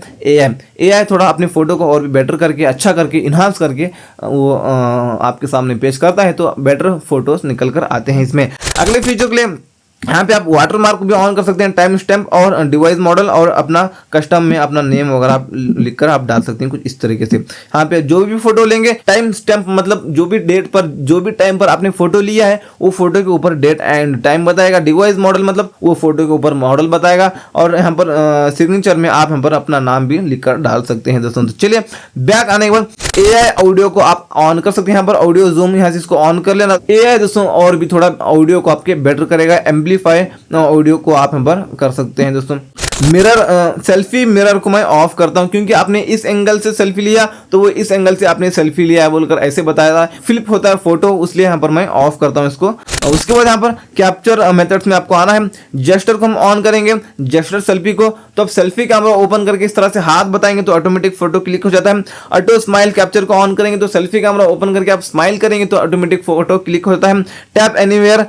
AI थोड़ा अपनी फोटो को और भी बेटर करके, अच्छा करके, इन्हांस करके वो आपके सामने पेश करता है तो बेटर फोटोज निकल कर आते हैं इसमें। अगले फीचर के लिए यहाँ पे आप वाटर मार्क भी ऑन कर सकते हैं, टाइम स्टैम्प और डिवाइस मॉडल और अपना कस्टम में अपना नेम वगैरह आप लिखकर आप डाल सकते हैं कुछ इस तरीके से। यहाँ पे जो भी फोटो लेंगे टाइम स्टैम्प मतलब जो भी डेट पर, जो भी टाइम पर आपने फोटो लिया है वो फोटो के ऊपर डेट एंड टाइम बताएगा। डिवाइस मॉडल मतलब वो फोटो के ऊपर मॉडल बताएगा। और यहाँ पर सिग्नेचर में आप यहाँ पर अपना नाम भी लिखकर डाल सकते हैं दोस्तों। तो चलिए बैक आने के बाद AI ऑडियो को आप ऑन कर सकते हैं। यहाँ पर ऑडियो जूम, यहाँ से इसको ऑन कर लेना। AI दोस्तों और भी थोड़ा ऑडियो को आपके बेटर करेगा, एम्पलीफाई ऑडियो को आप यहाँ पर कर सकते हैं दोस्तों। मिरर सेल्फी मिरर को मैं ऑफ करता हूं क्योंकि आपने इस एंगल से सेल्फी लिया तो वो इस एंगल से आपने सेल्फी लिया है बोलकर ऐसे बताया था, फ्लिप होता है फोटो, इसलिए यहाँ पर मैं ऑफ करता हूं इसको। और उसके बाद यहाँ पर कैप्चर मेथड्स में आपको आना है, जेस्टर को हम ऑन करेंगे, जेस्टर सेल्फी को, तो अब सेल्फी कैमरा ओपन करके इस तरह से हाथ बताएंगे तो ऑटोमेटिक फोटो क्लिक हो जाता है। ऑटो स्माइल कैप्चर को ऑन करेंगे तो सेल्फी कैमरा ओपन करके आप स्माइल करेंगे तो ऑटोमेटिक फोटो क्लिक हो जाता है। टैप एनीवेयर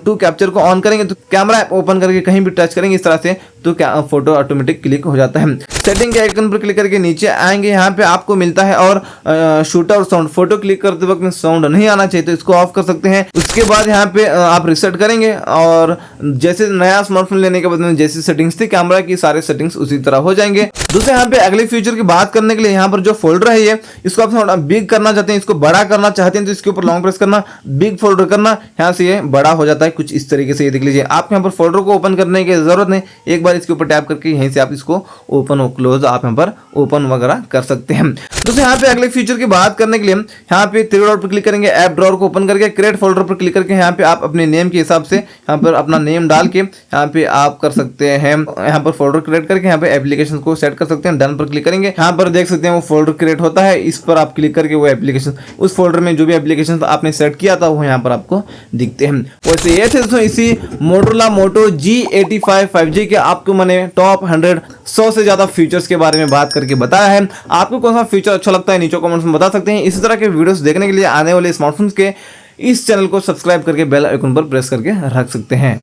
टू कैप्चर को ऑन करेंगे तो कैमरा ऐप ओपन करके कहीं भी टच करेंगे इस तरह से तो क्या फोटो ऑटोमेटिक क्लिक हो जाता है। सेटिंग के आइकन पर क्लिक करके नीचे आएंगे, यहाँ पे आपको मिलता है और शूटर साउंड, फोटो क्लिक करते वक्त में साउंड नहीं आना चाहिए तो इसको ऑफ कर सकते हैं। उसके बाद यहाँ पे आप रिसेट करेंगे और जैसे नया स्मार्टफोन लेने के बाद में जैसी सेटिंग्स थी कैमरा की सारे सेटिंग्स उसी तरह हो जाएंगे। दूसरे यहाँ पे अगले फीचर की बात करने के लिए यहाँ पर जो फोल्डर है ये, इसको आप थोड़ा बिग करना चाहते हैं, इसको बड़ा करना चाहते हैं तो इसके ऊपर लॉन्ग प्रेस करना, बिग फोल्डर करना, यहाँ से ये बड़ा हो जाता है कुछ इस तरीके से। ये देख लीजिए, आप यहाँ पर फोल्डर को ओपन करने की जरूरत नहीं, एक बार इसके ऊपर टैप करके यहीं से आप इसको ओपन और क्लोज आप यहाँ पर ओपन वगैरह कर सकते हैं। दोस्तों यहाँ पे अगले फीचर की बात करने के लिए यहाँ पे थ्री डॉट पर क्लिक करेंगे, ऐप ड्रॉअर को ओपन करके क्रिएट फोल्डर पर क्लिक करके यहाँ पे आप अपने नेम के हिसाब से यहाँ पर अपना नेम डाल के यहाँ पे आप कर सकते हैं, यहाँ पर फोल्डर क्रिएट करके यहाँ पे एप्लीकेशन को सेट कर सकते हैं। डन पर क्लिक करेंगे, यहाँ पर देख सकते हैं वो फोल्डर क्रिएट होता है, इस पर आप क्लिक करके वो एप्लीकेशन, उस फोल्डर में जो भी एप्लीकेशन आपने सेट किया था वो यहाँ पर आपको दिखते हैं। वैसे ये थे दोस्तों इसी मोटोरोला मोटो G85 5G के आपको मैंने टॉप 100 से ज्यादा फीचर्स के बारे में बात करके बताया है। आपको कौन सा फीचर अच्छा लगता है नीचे कमेंट्स में बता सकते हैं। इसी तरह के वीडियोस देखने के लिए आने वाले स्मार्टफोन्स के इस चैनल को सब्सक्राइब करके बेल आइकन पर प्रेस करके रख सकते हैं।